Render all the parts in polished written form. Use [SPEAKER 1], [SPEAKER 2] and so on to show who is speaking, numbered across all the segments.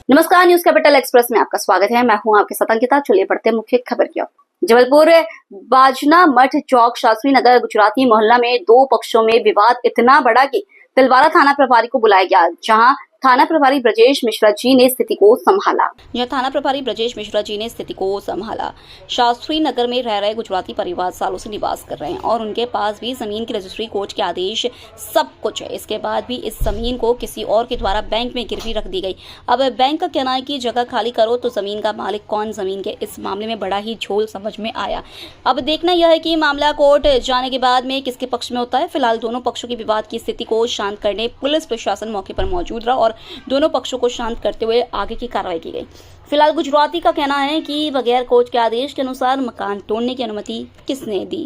[SPEAKER 1] नमस्कार, news capital express में आपका स्वागत है। मैं हूं आपके साथ अंकिता। चलिए बढ़ते हैं मुख्य खबर की ओर। जबलपुर बाजना मठ चौक शास्त्री नगर गुजराती मोहल्ला में दो पक्षों में विवाद इतना बड़ा कि तिलवारा थाना प्रभारी को बुलाया गया, जहां थाना प्रभारी ब्रजेश मिश्रा जी ने स्थिति को संभाला। शास्त्री नगर में रह रहे गुजराती परिवार सालों से निवास कर रहे हैं और उनके पास भी जमीन की रजिस्ट्री, कोर्ट के आदेश सब कुछ है। इसके बाद भी इस जमीन को किसी और के द्वारा बैंक में गिरवी रख दी गई। अब बैंक का कहना है कि जगह खाली करो तो जमीन का मालिक कौन, जमीन के इस मामले में बड़ा ही झोल समझ में आया। अब देखना यह है कि मामला कोर्ट जाने के बाद में किसके पक्ष में होता है। फिलहाल दोनों पक्षों की विवाद की स्थिति को शांत करने पुलिस प्रशासन मौके पर मौजूद रहा और दोनों पक्षों को शांत करते हुए आगे की कार्रवाई की गई। फिलहाल गुजराती का कहना है कि बगैर कोर्ट के आदेश के अनुसार मकान तोड़ने की अनुमति किसने दी।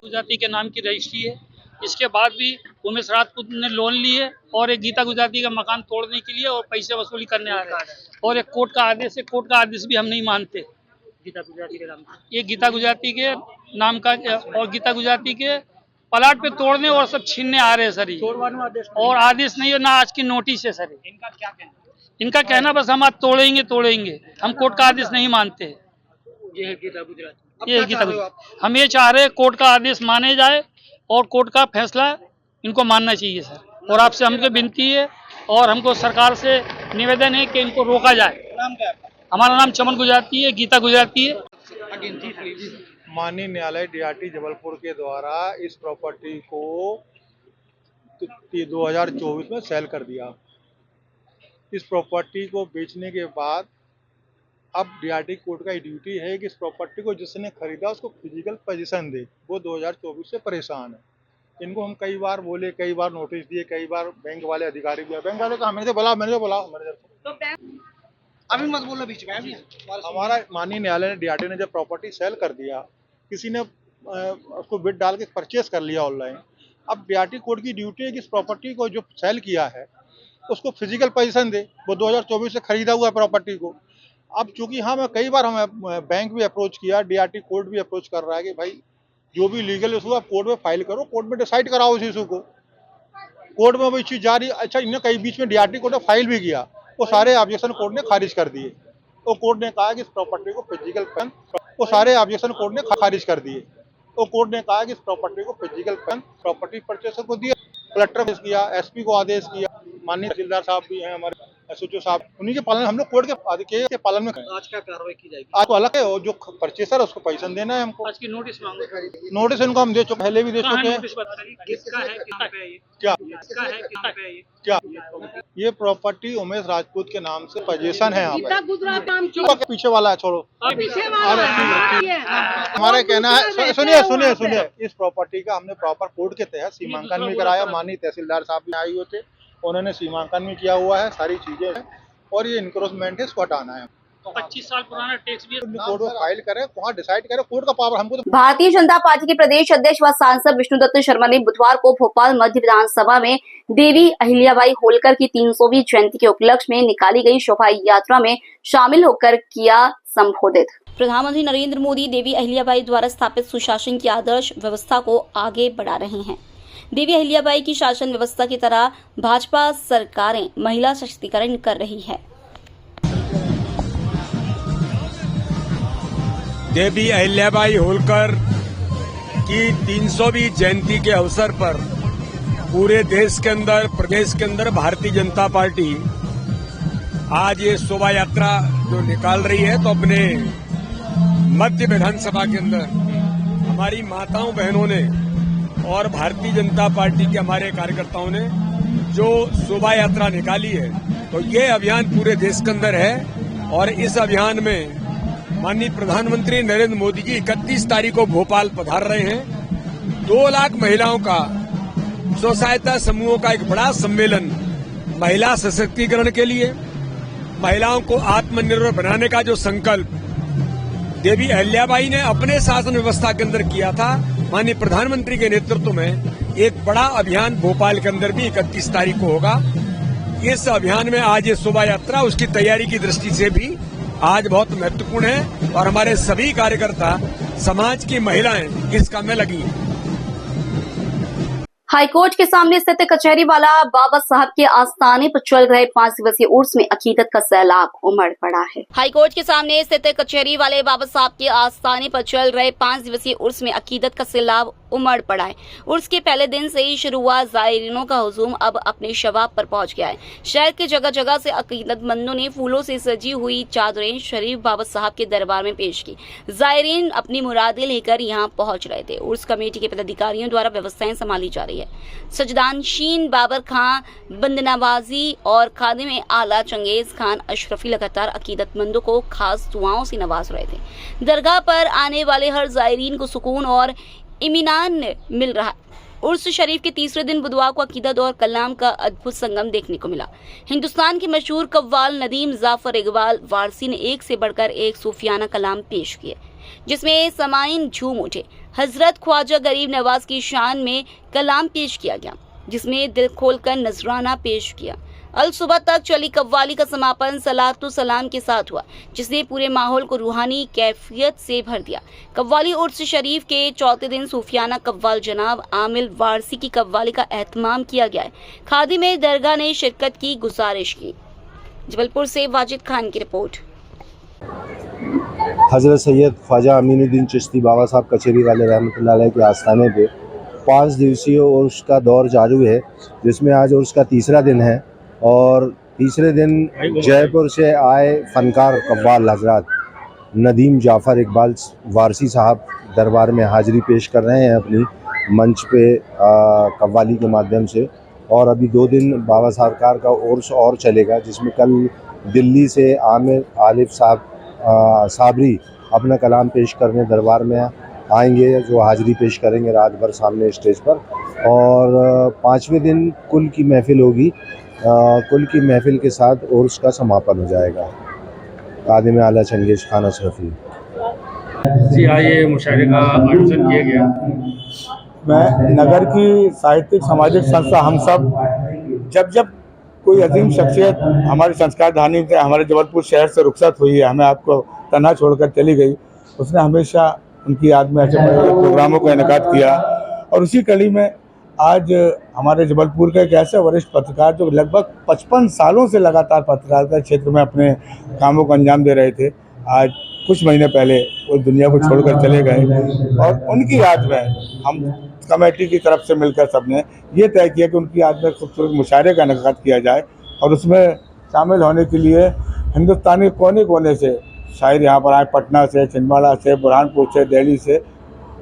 [SPEAKER 2] गुजराती के नाम की रजिस्ट्री है। इसके बाद भी उमेश राजपूत ने लोन लिए और एक गीता गुजराती का मकान तोड़ने के लिए और पैसे वसूली करने आ रहे हैं और एक कोर्ट का आदेश है। कोर्ट का आदेश भी हम नहीं मानते। गीता गुजराती के नाम, ये गीता गुजराती के नाम का और गीता गुजराती के प्लाट पे तोड़ने और सब छीनने आ रहे हैं सर। और आदेश नहीं है, ना आज की नोटिस है सर। इनका क्या कहना? इनका कहना बस हम आज तोड़ेंगे। हम कोर्ट का आदेश नहीं मानते। ये है गीता गुजराती, ये गीता गुजराती। हम ये चाह रहे हैं कोर्ट का आदेश माने जाए और कोर्ट का फैसला इनको मानना चाहिए सर। और आपसे हमको विनती है और हमको सरकार से निवेदन है कि इनको रोका जाए। नाम क्या है? हमारा नाम चमन गुजराती है, गीता गुजराती है।
[SPEAKER 3] माननीय न्यायालय डीआरटी जबलपुर के द्वारा इस प्रॉपर्टी को 2024 में सेल कर दिया। इस प्रॉपर्टी को बेचने के बाद अब डीआरटी कोर्ट का ड्यूटी है कि इस प्रॉपर्टी को जिसने खरीदा उसको फिजिकल पोजीशन दे। वो 2024 से परेशान है। इनको हम कई बार बोले, कई बार नोटिस दिए, कई बार बैंक वाले अधिकारी भी, बैंक वाले कहा मैंने बुला
[SPEAKER 4] अभी मत बोलो बीच में।
[SPEAKER 3] हमारा माननीय न्यायालय ने डीआरटी ने जब प्रॉपर्टी सेल कर दिया, किसी ने उसको बिड डाल के परचेस कर लिया ऑनलाइन। अब डीआरटी कोर्ट की ड्यूटी है कि इस प्रॉपर्टी को जो सेल किया है उसको फिजिकल पोजीशन दे। वो 2024 से खरीदा हुआ प्रॉपर्टी को। अब चूंकि मैं कई बार हम बैंक भी अप्रोच किया, डीआरटी कोर्ट भी अप्रोच कर रहा है कि भाई जो भी लीगल इशू आप कोर्ट में फाइल करो, कोर्ट में डिसाइड कराओ इस इशू को। कोर्ट में वो चीज जारी। अच्छा, इन्हें कई बीच में डीआरटी कोर्ट ने फाइल भी किया, वो सारे ऑब्जेक्शन कोर्ट ने खारिज कर दिए। तो कोर्ट ने कहा कि इस प्रॉपर्टी को फिजिकल वो सारे ऑब्जेक्शन कोर्ट ने खारिज कर दिए। तो कोर्ट ने कहा कि इस प्रॉपर्टी को फिजिकल प्रॉपर्टी परचेसर को दिया। कलेक्टर ने किया, एसपी को आदेश किया, माननीय तहसीलदार साहब भी हैं हमारे, एसओ साहब, उन्हीं के पालन हम लोग कोर्ट के पालन में।
[SPEAKER 4] आज क्या कार्रवाई की जाएगी?
[SPEAKER 3] आज तो अलग है, और जो परचेसर है उसको पैसा देना है हमको।
[SPEAKER 2] आज की नोटिस मांगो।
[SPEAKER 3] नोटिस इनको हम दे चुके, पहले भी दे चुके हैं।
[SPEAKER 2] किसका है, कितना पे है ये?
[SPEAKER 3] क्या
[SPEAKER 2] किसका है, कितना पे है ये?
[SPEAKER 3] क्या ये प्रॉपर्टी उमेश राजपूत के नाम से पोजीशन है। यहाँ पे पीछे वाला है, छोड़ो। हमारा कहना है, सुनिए, इस प्रॉपर्टी का हमने प्रॉपर कोर्ट के तहत सीमांकन भी कराया। माननीय तहसीलदार साहब भी आए हुए थे, उन्होंने सीमांकन भी किया हुआ है, सारी चीजें हैं। और ये इंक्रोचमेंट है, इसको हटाना है।
[SPEAKER 2] 25 साल पुराना टैक्स भी
[SPEAKER 3] कोर्ट में फाइल करे, वहाँ डिसाइड करे, कोर्ट का पावर हमको।
[SPEAKER 1] भारतीय जनता पार्टी के प्रदेश अध्यक्ष व सांसद विष्णुदत्त शर्मा ने बुधवार को भोपाल मध्य विधानसभा में देवी अहिल्याबाई होलकर की 300वीं जयंती के उपलक्ष्य में निकाली गई शोभा यात्रा में शामिल होकर किया संबोधित। प्रधानमंत्री नरेंद्र मोदी देवी अहिल्याबाई द्वारा स्थापित सुशासन की आदर्श व्यवस्था को आगे बढ़ा रहे हैं। देवी अहिल्याबाई की शासन व्यवस्था की तरह भाजपा सरकारें महिला सशक्तिकरण कर रही है।
[SPEAKER 5] देवी अहिल्याबाई होलकर की 300वीं जयंती के अवसर पर पूरे देश के अंदर, प्रदेश के अंदर भारतीय जनता पार्टी आज ये शोभा यात्रा जो निकाल रही है, तो अपने मध्य विधानसभा के अंदर हमारी माताओं बहनों ने और भारतीय जनता पार्टी के हमारे कार्यकर्ताओं ने जो शोभा यात्रा निकाली है, तो ये अभियान पूरे देश के अंदर है। और इस अभियान में माननीय प्रधानमंत्री नरेंद्र मोदी जी 31 तारीख को भोपाल पधार रहे हैं। 2 लाख महिलाओं का, स्व सहायता समूहों का एक बड़ा सम्मेलन महिला सशक्तिकरण के लिए, महिलाओं को आत्मनिर्भर बनाने का जो संकल्प देवी अहिल्याबाई ने अपने शासन व्यवस्था के अंदर किया था, माननीय प्रधानमंत्री के नेतृत्व में एक बड़ा अभियान भोपाल के अंदर भी 31 तारीख को होगा। इस अभियान में आज ये शोभा यात्रा, उसकी तैयारी की दृष्टि से भी आज बहुत महत्वपूर्ण है और हमारे सभी कार्यकर्ता, समाज की महिलाएं इस काम में लगी हैं।
[SPEAKER 1] हाईकोर्ट के सामने स्थित कचहरी वाला बाबा साहब के आस्थाने पर चल रहे 5 दिवसीय उर्स में अकीदत का सैलाब उमड़ पड़ा है। हाईकोर्ट के सामने स्थित कचहरी वाले बाबा साहब के आस्थाने पर चल रहे 5 दिवसीय उर्स में अकीदत का सैलाब उमड़ पड़ा है। उर्स के पहले दिन से ही शुरू हुआ जायरीनों का हुजूम अब अपने शबाब पर पहुंच गया है। शहर के जगह जगह से अकीदतमंदों ने फूलों से सजी हुई चादरें शरीफ बाबा साहब के दरबार में पेश की। जायरीन अपनी मुरादें लेकर यहां पहुंच रहे थे। उर्स कमेटी के पदाधिकारियों द्वारा व्यवस्थाएं संभाली जा रही है। सजदानशीन बाबर खां, बंदनवाजी और खादिम आला चंगेज खान अशरफी लगातार अकीदतमंदों को खास दुआओं से नवाज रहे थे। दरगाह पर आने वाले हर जायरीन को सुकून और इत्मीनान मिल रहा। उर्स शरीफ के तीसरे दिन बुधवार को अकीदत और कलाम का अद्भुत संगम देखने को मिला। हिंदुस्तान के मशहूर कव्वाल नदीम जाफर इकबाल वारसी ने एक से बढ़कर एक सूफियाना कलाम पेश किए, जिसमें समाइन झूम उठे। हजरत ख्वाजा गरीब नवाज की शान में कलाम पेश किया गया, जिसमें दिल खोलकर नजराना पेश किया। अल सुबह तक चली कव्वाली का समापन सलातु सलाम के साथ हुआ, जिसने पूरे माहौल को रूहानी कैफियत से भर दिया। कव्वाली उर्स शरीफ के चौथे दिन सूफियाना कव्वाल जनाब आमिल वारसी की कव्वाली का एहतमाम किया गया है। खादिम दरगाह ने शिरकत की गुजारिश की। जबलपुर से वाजिद खान की रिपोर्ट।
[SPEAKER 6] हज़रत सैयद ख्वाजा अमीनुद्दीन चिश्ती बाबा साहब कचहरी वाले रहमतुल्लाह अलैह के आस्थाने पे 5 दिवसीय उर्स का दौर जारी है, जिसमें आज उर्स का तीसरा दिन है। और तीसरे दिन जयपुर से आए फ़नकार कव्वाल हजरात नदीम जाफ़र इकबाल वारसी साहब दरबार में हाज़िरी पेश कर रहे हैं अपनी मंच पे कव्वाली के माध्यम से। और अभी 2 दिन बाबा सरकार का उर्स और चलेगा, जिसमें कल दिल्ली से आमिर आलिफ साहब साबरी अपना कलाम पेश करने दरबार में आएंगे, जो हाज़िरी पेश करेंगे रात भर सामने स्टेज पर। और 5वें दिन कुल की महफ़िल होगी। कुल की महफ़िल के साथ उर्स का समापन हो जाएगा। खादिम आला चंगेज खान अशरफी।
[SPEAKER 7] जी हाँ, ये मुशायरे का आयोजन किया गया।
[SPEAKER 8] मैं नगर की साहित्यिक सामाजिक संस्था हम सब जब कोई अजीम शख्सियत हमारी संस्कार धानी से हमारे जबलपुर शहर से रुखसत हुई है, हमें आपको तन्हा छोड़कर चली गई, उसने हमेशा उनकी याद में ऐसे प्रोग्रामों का इनेकाद किया। और उसी कड़ी में आज हमारे जबलपुर के एक ऐसे वरिष्ठ पत्रकार जो लगभग 55 सालों से लगातार पत्रकारिता क्षेत्र में अपने कामों को अंजाम दे रहे थे, आज कुछ महीने पहले वो दुनिया को छोड़कर चले गए। और उनकी याद में हम कमेटी की तरफ से मिलकर सबने ये तय किया कि उनकी याद में खूबसूरत मुशायरे का इनेकाद किया जाए। और उसमें शामिल होने के लिए हिंदुस्तानी कोने कोने से शायर यहाँ पर आए, पटना से, छिंदवाड़ा से, बुरहानपुर से, दिल्ली से।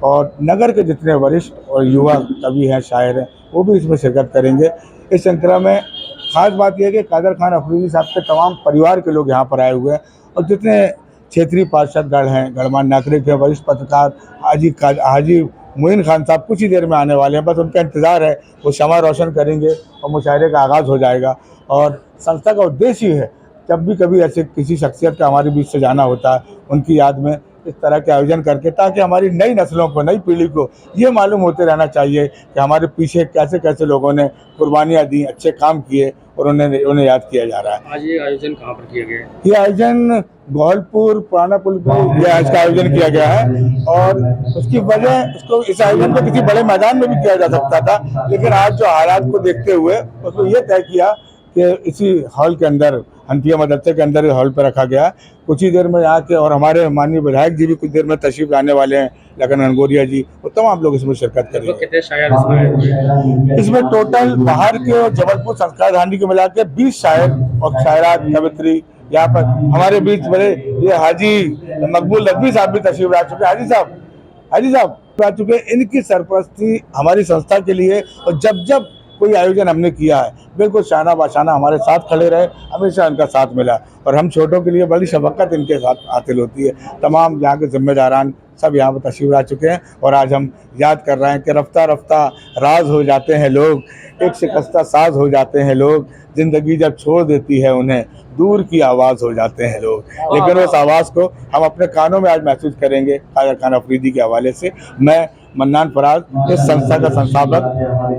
[SPEAKER 8] और नगर के जितने वरिष्ठ और युवा कवि हैं, शायर हैं, वो भी इसमें शिरकत करेंगे। इस श्रृंखला में ख़ास बात यह है कि कादर खान अफरीदी साहब के तमाम परिवार के लोग यहाँ पर आए हुए हैं। और जितने क्षेत्रीय पार्षदगण हैं, गणमान्य नागरिक हैं, वरिष्ठ पत्रकार हाजी मोइन खान साहब कुछ ही देर में आने वाले हैं। बस उनका इंतज़ार है, वो शमा रोशन करेंगे और मुशायरे का आगाज़ हो जाएगा। और संस्था का उद्देश्य ही है, जब भी कभी ऐसे किसी शख्सियत का हमारे बीच से जाना होता है, उनकी याद में इस तरह के आयोजन करके, ताकि हमारी नई नस्लों को, नई पीढ़ी को ये मालूम होते रहना चाहिए कि हमारे पीछे कैसे कैसे लोगों ने कुर्बानियाँ दी, अच्छे काम किए और उन्हें याद किया जा रहा है।
[SPEAKER 7] आज ये आयोजन कहाँ पर किया गया है?
[SPEAKER 8] ये आयोजन गोहलपुर पुराना पुल पर यह आज का आयोजन किया गया है। और उसकी वजह, इस आयोजन को किसी बड़े मैदान में भी किया जा सकता था, लेकिन आज जो हालात को देखते हुए उसको ये तय किया कि इसी हॉल के अंदर, हनफिया मदरसे के अंदर हॉल पर रखा गया। कुछ ही देर में यहाँ के और हमारे माननीय विधायक जी भी कुछ देर में तशरीफ लाने वाले हैं, लखन गंगोरिया जी, वो तमाम लोग इसमें शिरकत करेंगे।
[SPEAKER 7] कितने शायर इसमें?
[SPEAKER 8] इसमें टोटल बाहर के और जबलपुर संस्कार धानी के मिला के 20 शायर और शायरात, कवित्री यहाँ पर हमारे बीच बड़े ये हाजी मकबूल नकवी साहब भी तशरीफ ला चुके। हाजी साहब आ चुके। इनकी सरपरस्ती हमारी संस्था के लिए, और जब कोई आयोजन हमने किया है, बिल्कुल शाना बाशाना हमारे साथ खड़े रहे, हमेशा इनका साथ मिला। और हम छोटों के लिए बड़ी शफकत इनके साथ हासिल होती है। तमाम यहाँ के जिम्मेदारान सब यहाँ पर तशरीफ ला चुके हैं। और आज हम याद कर रहे हैं कि रफ्ता रफ्ता राज हो जाते हैं लोग, एक शिकस्ता साज हो जाते हैं लोग, ज़िंदगी जब छोड़ देती है उन्हें दूर की आवाज़ हो जाते हैं लोग। लेकिन उस आवाज़ को हम अपने कानों में आज महसूस करेंगे। कादर खान अफरीदी के हवाले से मैं मन्नान फराज, इस संस्था का संस्थापक,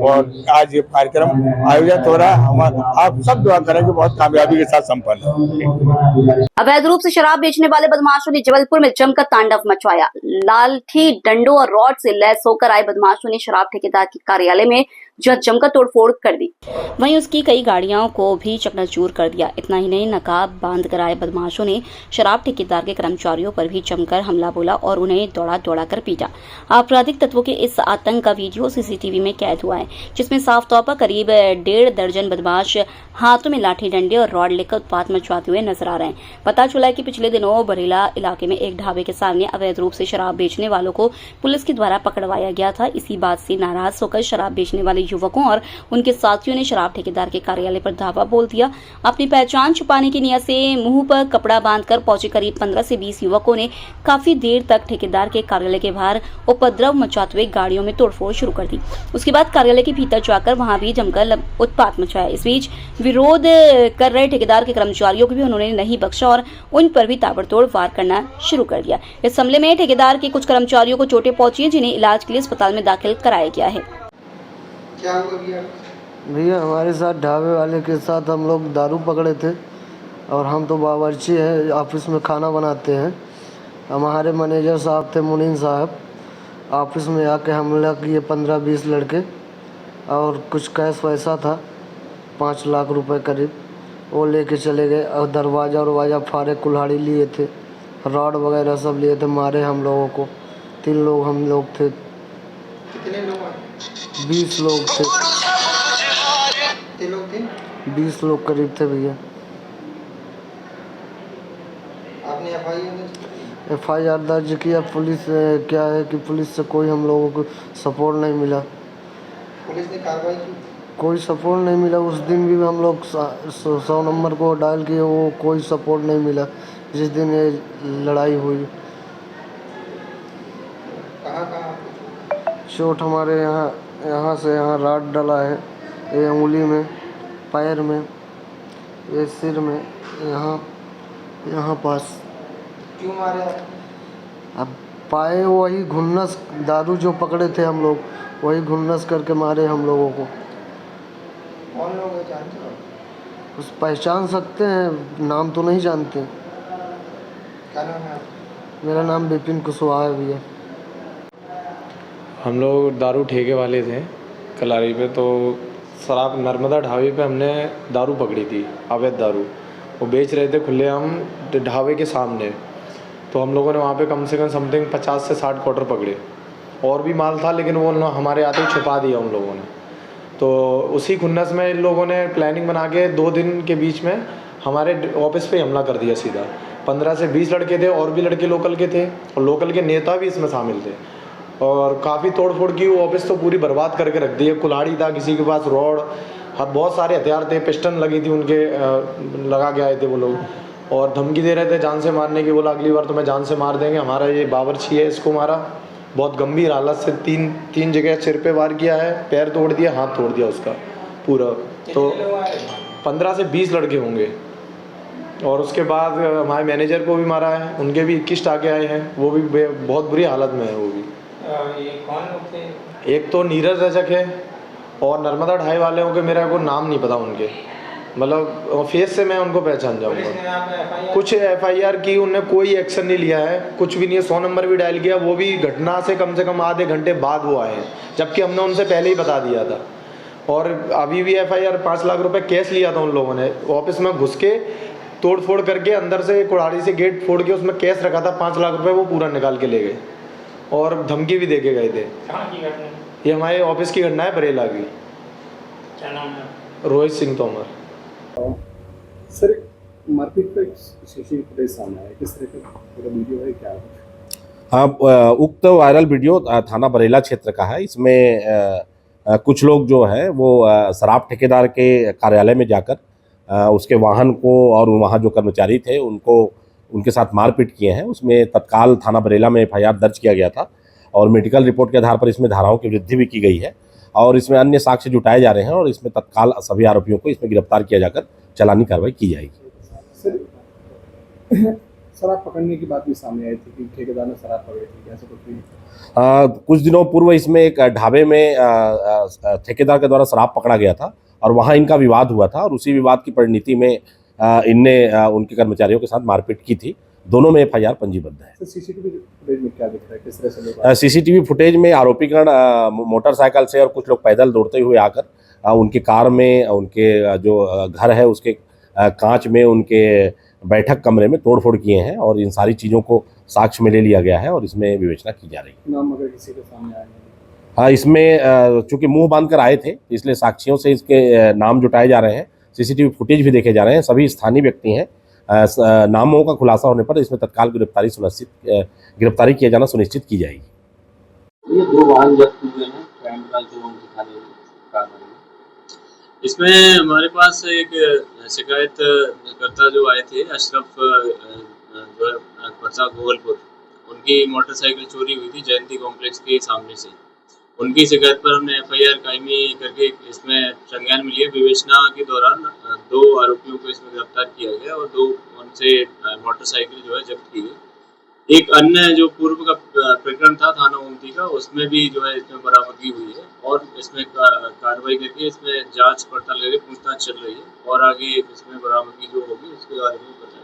[SPEAKER 8] और आज ये कार्यक्रम आयोजित हो रहा है। आप सब दुआ करें कि बहुत कामयाबी के साथ संपन्न हो।
[SPEAKER 1] अवैध रूप से शराब बेचने वाले बदमाशों ने जबलपुर में जमकर तांडव मचवाया। लाठी, डंडों और रॉड से लैस होकर आए बदमाशों ने शराब ठेकेदार के कार्यालय में जहां जमकर तोड़फोड़ कर दी। वहीं उसकी कई गाड़ियों को भी चकनाचूर कर दिया। इतना ही नहीं, नकाब बांध कर आए बदमाशों ने शराब ठेकेदार के कर्मचारियों पर भी जमकर हमला बोला और उन्हें दौड़ा कर पीटा। आपराधिक तत्वों के इस आतंक का वीडियो सीसीटीवी में कैद हुआ है, जिसमें साफ तौर पर करीब 1.5 दर्जन बदमाश हाथों में लाठी डंडे और रॉड लेकर उत्पात मचवाते हुए नजर आ रहे हैं। पता चला है कि पिछले दिनों बरेला इलाके में एक ढाबे के सामने अवैध रूप से शराब बेचने वालों को पुलिस के द्वारा पकड़वाया गया था। इसी बात से नाराज होकर शराब बेचने वाले युवकों और उनके साथियों ने शराब ठेकेदार के कार्यालय पर धावा बोल दिया। अपनी पहचान छुपाने की नियत से मुंह पर कपड़ा बांधकर पहुंचे करीब 15 से 20 युवकों ने काफी देर तक ठेकेदार के कार्यालय के बाहर उपद्रव मचाते हुए गाड़ियों में तोड़फोड़ शुरू कर दी। उसके बाद कार्यालय के भीतर जाकर वहां भी जमकर उत्पात मचाया। इस बीच विरोध कर रहे ठेकेदार के कर्मचारियों को भी उन्होंने नहीं बख्शा और उन पर भी ताबड़तोड़ वार करना शुरू कर दिया। इस हमले में ठेकेदार के कुछ कर्मचारियों को चोटें पहुंची हैं, जिन्हें इलाज के लिए अस्पताल में दाखिल कराया गया है।
[SPEAKER 4] क्या हुआ
[SPEAKER 9] भैया हमारे साथ ढाबे वाले के साथ हम लोग दारू पकड़े थे और हम तो बावर्ची हैं, ऑफिस में खाना बनाते हैं। हमारे मैनेजर साहब थे मुनीन साहब, ऑफिस में आके हमला किए 15-20 लड़के और कुछ कैश पैसा था 5 लाख रुपए करीब, वो लेके चले गए और दरवाज़ा फाड़े, कुल्हाड़ी लिए थे, रॉड वगैरह सब लिए थे, मारे हम लोगों को। 3 लोग हम लोग थे।
[SPEAKER 4] कितने लोग हैं?
[SPEAKER 9] 20 लोग थे।
[SPEAKER 4] कितने लोग थे?
[SPEAKER 9] 20 लोग करीब थे भैया।
[SPEAKER 4] आपने
[SPEAKER 9] FIR दर्ज किया। पुलिस क्या है कि पुलिस से कोई हम लोगों को सपोर्ट नहीं मिला।
[SPEAKER 4] पुलिस ने कार्रवाई की?
[SPEAKER 9] कोई सपोर्ट नहीं मिला। उस दिन भी हम लोग 100 नंबर को डायल किए, वो कोई सपोर्ट नहीं मिला जिस दिन ये लड़ाई हुई।
[SPEAKER 4] कहाँ
[SPEAKER 9] चोट हमारे यहाँ से यहाँ राड डला है, ये उंगली में, पैर में, ये सिर में, यहाँ पास।
[SPEAKER 4] क्यों मारे?
[SPEAKER 9] अब पाए वही घुन्नस, दारू जो पकड़े थे हम लोग वही घुन्नस करके मारे हम लोगों को।
[SPEAKER 4] कौन लोग हैं, जानते हो?
[SPEAKER 9] उस पहचान सकते हैं, नाम तो नहीं जानते।
[SPEAKER 4] क्या नाम है आपका?
[SPEAKER 9] मेरा नाम विपिन कुशवाहा है भैया।
[SPEAKER 7] हम लोग दारू ठेके वाले थे कलारी पे, तो शराब नर्मदा ढाबे पे हमने दारू पकड़ी थी, अवैध दारू। वो बेच रहे थे खुलेआम ढाबे के सामने। तो हम लोगों ने वहाँ पे कम से कम समथिंग 50 से 60 क्वार्टर पकड़े। और भी माल था, लेकिन वो हमारे आते ही छुपा दिया उन लोगों ने। तो उसी खुन्नस में इन लोगों ने प्लानिंग बना के 2 दिन के बीच में हमारे ऑफिस पे हमला कर दिया सीधा। 15 से 20 लड़के थे और भी लड़के लोकल के थे, और लोकल के नेता भी इसमें शामिल थे। और काफ़ी तोड़फोड़ की। वो ऑफिस तो पूरी बर्बाद करके रख दी है। कुल्हाड़ी था, किसी के पास रॉड, बहुत सारे हथियार थे, पिस्टन लगी थी उनके, लगा के आए थे वो लोग, और धमकी दे रहे थे जान से मारने की। बोला अगली बार तो मैं जान से मार देंगे। हमारा ये बावर्ची है, इसको मारा, बहुत गंभीर हालत से, 3 जगह सिर पे वार किया है, पैर तोड़ दिया, हाथ तोड़ दिया उसका पूरा। तो 15 से 20 लड़के होंगे। और उसके बाद हमारे मैनेजर को भी मारा है, उनके भी 21 टाके आए हैं, वो भी बहुत बुरी हालत में है वो भी।
[SPEAKER 4] ये कौन लोग थे?
[SPEAKER 7] एक तो नीरज रजक है, और नर्मदा ढाई वाले के मेरे को नाम नहीं पता उनके, मतलब फेस से मैं उनको पहचान जाऊंगा। कुछ FIR की, उनने कोई एक्शन नहीं लिया है, कुछ भी नहीं है। 100 नंबर भी डायल किया, वो भी घटना से कम आधे घंटे बाद वो आए हैं, जबकि हमने उनसे पहले ही बता दिया था। और अभी भी FIR 5 लाख रुपए कैश लिया था उन लोगों ने। ऑफिस में घुस के तोड़-फोड़ करके अंदर से कुल्हाड़ी से गेट फोड़ के उसमें कैश रखा था 5 लाख रुपए, वो पूरा निकाल के ले गए और धमकी भी दे के गए थे। ये हमारे ऑफिस की घटना है, बरेला की।
[SPEAKER 2] क्या नाम है?
[SPEAKER 7] रोहित सिंह तोमर।
[SPEAKER 10] सर, मारपीट का सीसीटीवी फुटेज सामने आया, किस तरह का पूरा वीडियो है, क्या है?
[SPEAKER 11] हाँ, उक्त वायरल वीडियो थाना बरेला क्षेत्र का है। इसमें कुछ लोग जो है वो शराब ठेकेदार के कार्यालय में जाकर उसके वाहन को और वहाँ जो कर्मचारी थे उनको उनके साथ मारपीट किए हैं। उसमें तत्काल थाना बरेला में FIR दर्ज किया गया था और मेडिकल रिपोर्ट के आधार पर इसमें धाराओं की वृद्धि भी की गई है और इसमें अन्य साक्ष्य जुटाए जा रहे हैं और इसमें तत्काल सभी आरोपियों को इसमें गिरफ्तार किया जाकर चालानी कार्रवाई की जाएगी।
[SPEAKER 10] शराब पकड़ने की बात भी सामने आई थी कि ठेकेदार ने शराब पकड़ी थी, ऐसा कुछ?
[SPEAKER 11] कुछ दिनों पूर्व इसमें एक ढाबे में ठेकेदार के द्वारा शराब पकड़ा गया था और वहाँ इनका विवाद हुआ था और उसी विवाद की परिणति में इनने उनके कर्मचारियों के साथ मारपीट की थी, दोनों में FIR पंजीबद्ध है।
[SPEAKER 10] सर सीसीटीवी फुटेज में क्या दिख रहा है, किस तरह से लोग
[SPEAKER 11] CCTV फुटेज में आरोपीगण मोटरसाइकिल से और कुछ लोग पैदल दौड़ते हुए आकर उनके कार में, उनके जो घर है उसके कांच में, उनके बैठक कमरे में तोड़फोड़ किए हैं और इन सारी चीज़ों को साक्ष्य में ले लिया गया है और इसमें विवेचना की जा रही है।
[SPEAKER 10] नाम अगर किसी के सामने आए हैं?
[SPEAKER 11] हाँ, इसमें चूंकि मुंह बांध कर आए थे इसलिए साक्षियों से इसके नाम जुटाए जा रहे हैं, CCTV फुटेज भी देखे जा रहे हैं। सभी स्थानीय व्यक्ति हैं। नामों का खुलासा होने पर इसमें तत्काल गिरफ्तारी किया जाना सुनिश्चित की जाएगी।
[SPEAKER 12] ये 2 वाहन जब्त हुए हैं क्राइम ब्रांच जो थाने में कार्रवाई में। इसमें हमारे पास एक शिकायतकर्ता जो आए थे अशरफ जो है परसा गोवलपुर, उनकी मोटरसाइकिल चोरी हुई थी जयंती कॉम्प्लेक्स के सामने से। उनकी शिकायत पर हमने FIR कायमी करके इसमें संज्ञान में लिए। विवेचना के दौरान 2 आरोपियों को इसमें गिरफ्तार किया गया और 2 उनसे मोटरसाइकिल जो है जब्त की गई। एक अन्य जो पूर्व का प्रकरण था थाना ओमती का, उसमें भी जो है इसमें बरामदगी हुई है और इसमें कार्रवाई करके इसमें जांच पड़ताल करके पूछताछ चल रही है और आगे इसमें बरामदगी जो होगी उसके बारे में बताया।